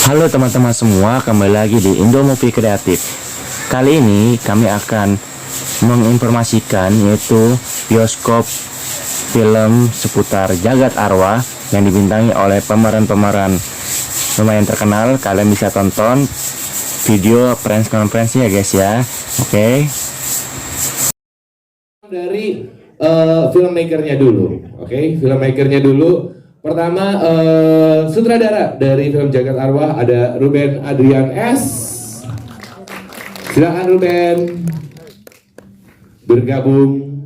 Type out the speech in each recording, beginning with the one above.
Halo teman-teman semua, kembali lagi di Indo Movie Kreatif. Kali ini kami akan menginformasikan yaitu bioskop film seputar Jagat Arwah yang dibintangi oleh pemeran-pemeran lumayan terkenal. Kalian bisa tonton video press conference-nya guys ya. Oke. Dari filmmakernya dulu. Oke, filmmakernya dulu. Pertama, sutradara dari film Jagat Arwah ada Ruben Adrian S. Silakan Ruben bergabung.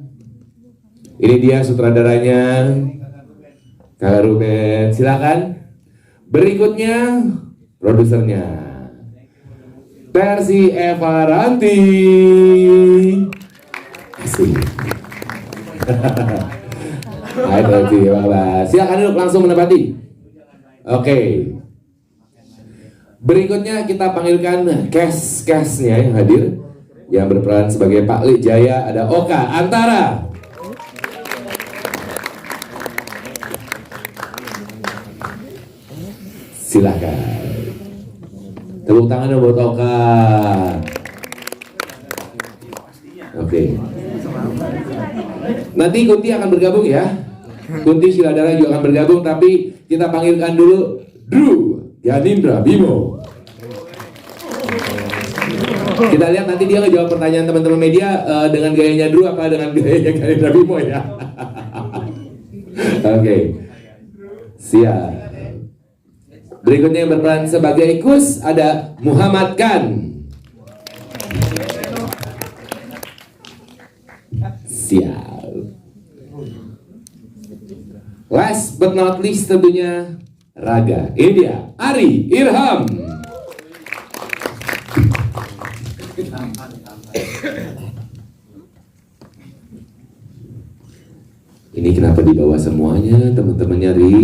Ini dia sutradaranya, Kak Ruben. Silakan. Berikutnya produsernya, Persi Eva Ranti. Asik. Hai Persi, silakan duduk langsung menempati. Oke. Berikutnya kita panggilkan cast-castnya yang hadir, yang berperan sebagai Pak Lik Jaya. Ada Oka Antara, silakan. Tepuk tangan buat Oka. Oke. Nanti Kunti akan bergabung ya. Kunti Siladara juga akan bergabung, tapi kita panggilkan dulu Drew Yanindra Bimo. Kita lihat nanti dia ngejawab pertanyaan teman-teman media dengan gayanya Drew apa dengan gayanya Yanindra Bimo ya. Oke. Siap. Berikutnya yang berperan sebagai Kus ada Muhammad Khan. Siap. Last but not least tentunya Raga. Ini dia Ari Irham. Ini kenapa dibawa semuanya teman-temannya Ri?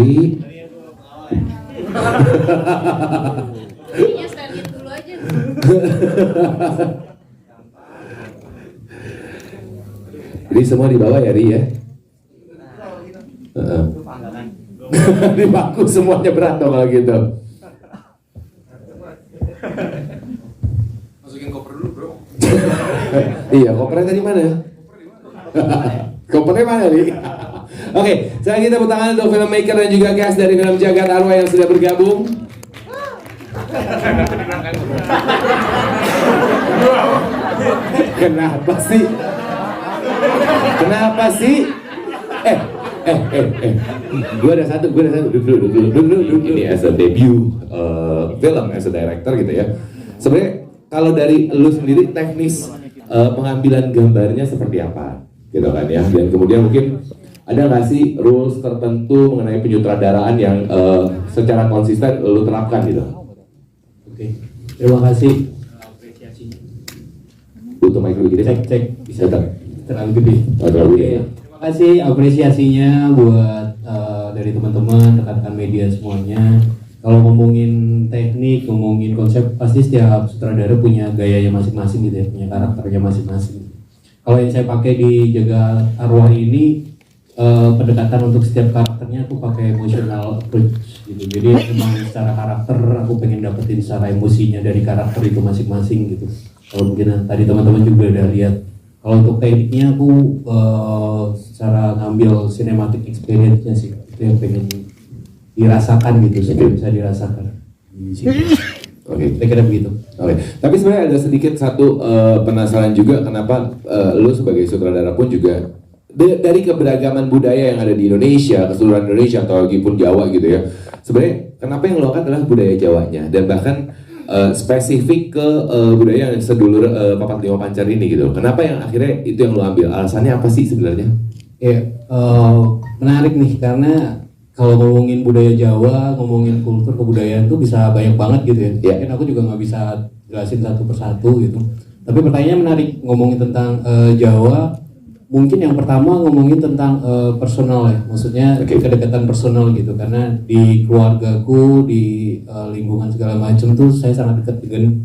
Iya, sekalian dulu aja. Ini semua dibawa ya Ri ya? Di bangku semuanya berat dong kalau gitu. Masukin koper dulu bro. Iya, kopernya tadi mana? Kopernya mana Ri? Oke, sekarang kita tepuk tangan untuk filmmaker dan juga cast dari film Jagat Arwah yang sudah bergabung. Kenapa sih? Kenapa sih? Gue ada satu. Dulu. Ini as a debut film as a director gitu ya. Sebenarnya kalau dari lu sendiri teknis pengambilan gambarnya seperti apa, gitu kan ya? Dan kemudian mungkin ada nggak sih rules tertentu mengenai penyutradaraan yang secara konsisten lu terapkan gitu? Oke, terima kasih. Apresiasinya. Butuh mic lebih gede? Cek. Bisa tak? Terlalu gede. Terlalu gede ya? Terima kasih apresiasinya buat dari teman-teman, rekan-rekan media semuanya. Kalau ngomongin teknik, ngomongin konsep, pasti setiap sutradara punya gayanya masing-masing gitu ya, punya karakternya masing-masing. Kalau yang saya pakai di Jagat Arwah ini, pendekatan untuk setiap karakternya aku pakai emotional approach gitu. Jadi memang secara karakter aku pengen dapetin secara emosinya dari karakter itu masing-masing gitu. Kalau mungkin tadi teman-teman juga udah lihat. Kalau untuk tekniknya aku secara ngambil cinematic experience-nya sih, itu yang pengen dirasakan gitu, supaya bisa dirasakan di sini. Oke. Saya kira begitu. Oke. Tapi sebenarnya ada sedikit satu penasaran juga kenapa lu sebagai sutradara pun juga dari keberagaman budaya yang ada di Indonesia, keseluruhan Indonesia atau lagi pun Jawa gitu ya. Sebenarnya kenapa yang lo angkat adalah budaya Jawanya dan bahkan spesifik ke budaya yang sedulur Papat Lima Pancar ini gitu. Kenapa yang akhirnya itu yang lo ambil? Alasannya apa sih sebenarnya? Ya, menarik nih karena kalau ngomongin budaya Jawa, ngomongin kultur kebudayaan itu bisa banyak banget gitu ya. Yeah. Mungkin aku juga nggak bisa jelasin satu persatu gitu. Tapi pertanyaannya menarik ngomongin tentang Jawa. Mungkin yang pertama ngomongin tentang personal ya, maksudnya kedekatan personal gitu. Karena di keluargaku, di lingkungan segala macam tuh saya sangat dekat dengan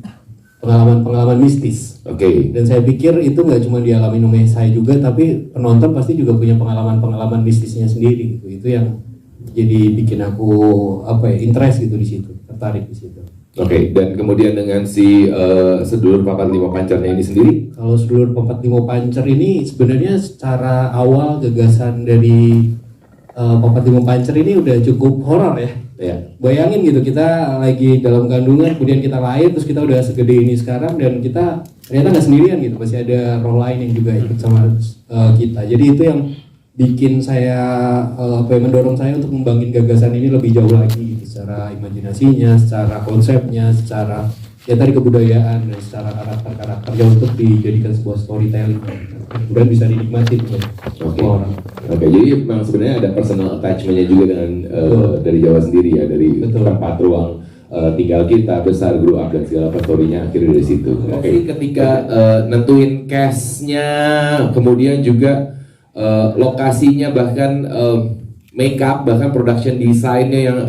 pengalaman-pengalaman mistis. Oke. Dan saya pikir itu nggak cuma dialami oleh saya juga, tapi penonton pasti juga punya pengalaman-pengalaman mistisnya sendiri gitu. Itu yang jadi bikin aku interest gitu di situ, tertarik di situ. Oke, dan kemudian dengan si sedulur Papat Lima Pancernya ini sendiri? Kalau sedulur Papat Lima Pancer ini sebenarnya secara awal gagasan dari Papat Lima Pancer ini udah cukup horor ya. Ya. Bayangin gitu, kita lagi dalam kandungan, kemudian kita lahir, terus kita udah segede ini sekarang, dan kita ternyata nggak sendirian gitu, masih ada roh lain yang juga ikut sama kita. Jadi itu yang bikin saya mendorong saya untuk membangun gagasan ini lebih jauh lagi gitu, secara imajinasinya, secara konsepnya, secara ya tadi kebudayaan, dan secara karakter-karakternya untuk dijadikan sebuah storytelling kemudian bisa dinikmati oleh semua orang. Oke, jadi memang sebenarnya ada personal attachment-nya juga dengan dari Jawa sendiri ya, dari tempat ruang tinggal kita, besar, grow up, dan segala story-nya akhirnya dari situ. Oke, ketika nentuin cast-nya, kemudian juga lokasinya, bahkan makeup, bahkan production design-nya yang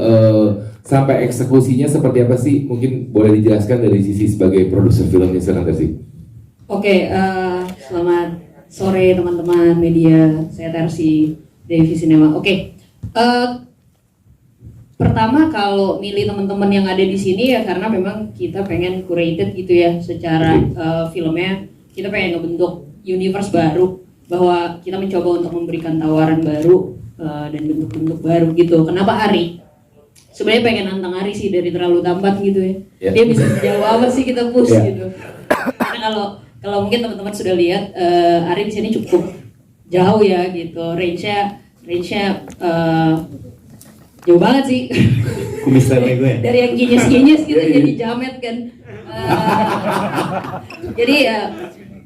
sampai eksekusinya seperti apa sih? Mungkin boleh dijelaskan dari sisi sebagai produser filmnya sekarang Tersi. Oke, selamat sore teman-teman media, saya Tersi dari Visinema. Oke, pertama kalau milih teman-teman yang ada di sini ya karena memang kita pengen curated gitu ya secara filmnya, kita pengen ngebentuk universe baru, bahwa kita mencoba untuk memberikan tawaran baru dan bentuk-bentuk baru gitu. Kenapa Ari? Sebenarnya pengen nantang Ari sih dari Terlalu Tampan gitu ya. Yeah. Dia bisa sejauh apa sih kita push Yeah. gitu. Karena kalau mungkin teman-teman sudah lihat Ari di sini cukup jauh ya gitu. Range-nya jauh banget sih. Kumis lele gue. Dari yang genius-genius gitu jadi jamet kan. Jadi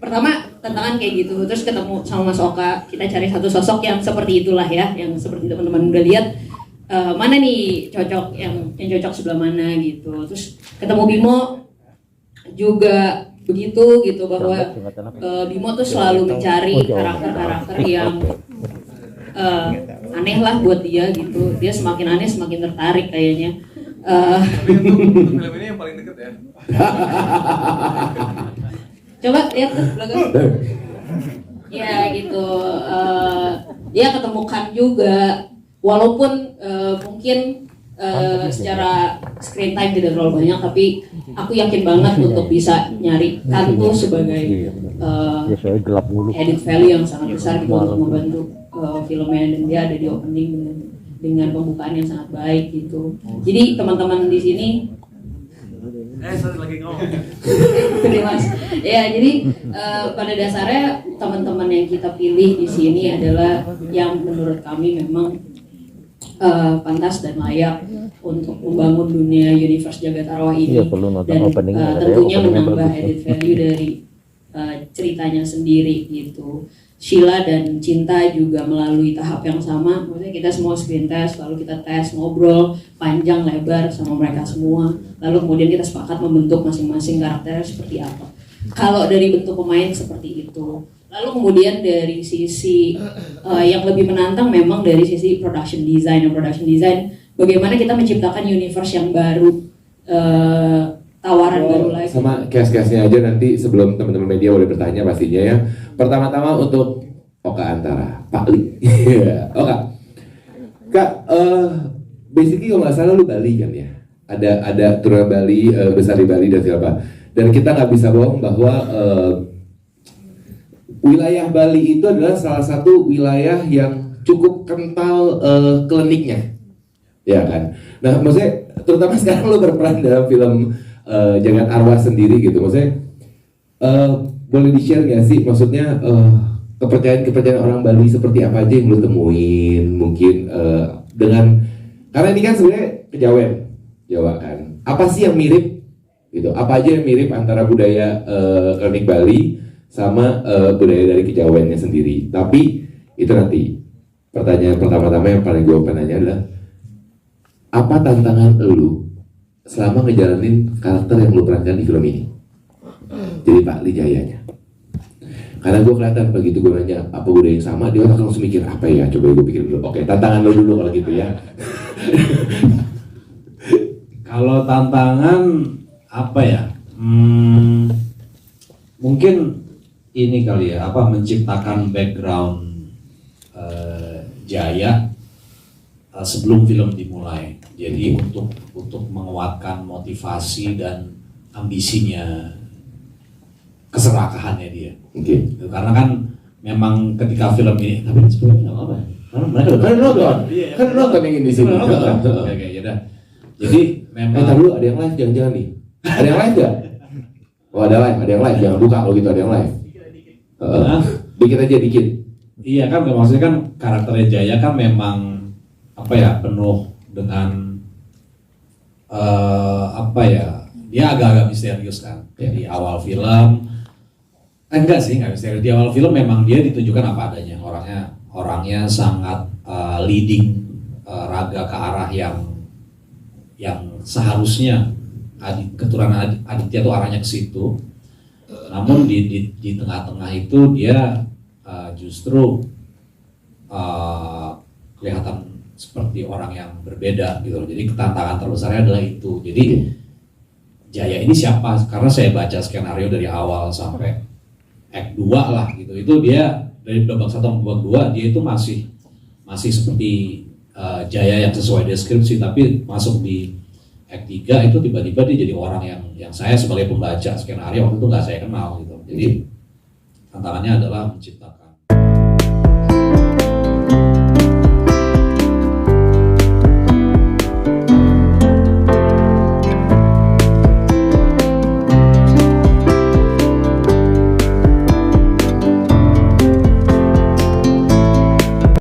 pertama tantangan kayak gitu, terus ketemu sama Mas Oka, kita cari satu sosok yang seperti itulah ya, yang seperti teman-teman udah lihat mana nih cocok yang cocok sebelah mana gitu. Terus ketemu Bimo juga begitu gitu, bahwa Bimo tuh selalu mencari karakter-karakter yang aneh lah buat dia gitu. Dia semakin aneh semakin tertarik kayaknya. Film ini yang paling deket ya. Coba lihat tuh belakang. Ya gitu. Dia ketemukan juga, walaupun mungkin secara screen time tidak terlalu banyak, tapi aku yakin banget untuk bisa nyari Kanto sebagai edit value yang sangat besar gitu untuk membantu filmnya, dan dia ada di opening dengan pembukaan yang sangat baik gitu. Jadi teman-teman di sini Sorry lagi ngomong. terima kasih. Ya, jadi pada dasarnya teman-teman yang kita pilih di sini adalah yang menurut kami memang pantas dan layak untuk membangun dunia universe Jagat Arwah ini, dan tentunya menambah edit value dari ceritanya sendiri gitu. Sheila dan Cinta juga melalui tahap yang sama, maksudnya kita semua screen test, lalu kita tes, ngobrol panjang lebar sama mereka semua, lalu kemudian kita sepakat membentuk masing-masing karakternya seperti apa. Kalau dari bentuk pemain seperti itu, lalu kemudian dari sisi yang lebih menantang memang dari sisi production design. Bagaimana kita menciptakan universe yang baru, tawaran baru lagi. Sama cast-castnya aja nanti sebelum teman-teman media boleh bertanya pastinya ya. Pertama-tama untuk Oka Antara, Pak Li. Oka, Kak, basically kalau nggak salah lu Bali kan ya? Ada turun Bali, besar di Bali dan segala. Dan kita nggak bisa bohong bahwa wilayah Bali itu adalah salah satu wilayah yang cukup kental kliniknya, ya kan? Nah, maksudnya terutama sekarang lu berperan dalam film Jagat Arwah sendiri gitu, maksudnya boleh di-share nggak sih, maksudnya kepercayaan orang Bali seperti apa aja yang lu temuin mungkin dengan, karena ini kan sebenarnya kejawen Jawa kan, apa sih yang mirip gitu, apa aja yang mirip antara budaya klinik Bali sama budaya dari kejawennya sendiri. Tapi itu nanti pertanyaan pertama-tama yang paling gue pengen nanya adalah apa tantangan lu selama ngejalanin karakter yang lu perankan di film ini, jadi Pak Lijayanya. Karena gue kelihatan begitu gue nanya apa budaya yang sama, dia langsung mikir apa ya, coba gue pikir dulu. Oke, tantangan lu dulu kalau gitu ya. Kalau tantangan apa ya? Mungkin ini kali ya, apa menciptakan background Jaya sebelum film dimulai. Jadi untuk menguatkan motivasi dan ambisinya, keserakahannya dia. Oke. Karena kan memang ketika film ini, tapi sebenarnya nggak apa ya? Karena mereka udah Kan nonton yang di sini. Oke, ya udah. Jadi memang Ntar dulu ada yang live jangan-jangan nih. Ada yang live nggak? Oh ada yang live. Jangan buka kalau gitu ada yang live. Dikit aja dikit. iya kan maksudnya kan karakternya Jaya kan memang apa ya, penuh dengan apa ya, dia agak-agak misterius kan. Di awal film enggak sih, nggak misterius. Di awal film memang dia ditunjukkan apa adanya. Orangnya sangat leading Raga ke arah yang seharusnya keturunan Aditya tuh arahnya ke situ. Namun di tengah-tengah itu dia justru kelihatan seperti orang yang berbeda gitu loh. Jadi tantangan terbesarnya adalah itu. Jadi Jaya ini siapa? Karena saya baca skenario dari awal sampai Act 2 lah gitu. Itu dia dari babak 1 sampai babak 2 dia itu masih seperti Jaya yang sesuai deskripsi, tapi masuk di Act 3 itu tiba-tiba dia jadi orang yang saya sebagai pembaca skenario waktu itu nggak saya kenal gitu. Jadi tantangannya adalah menciptakan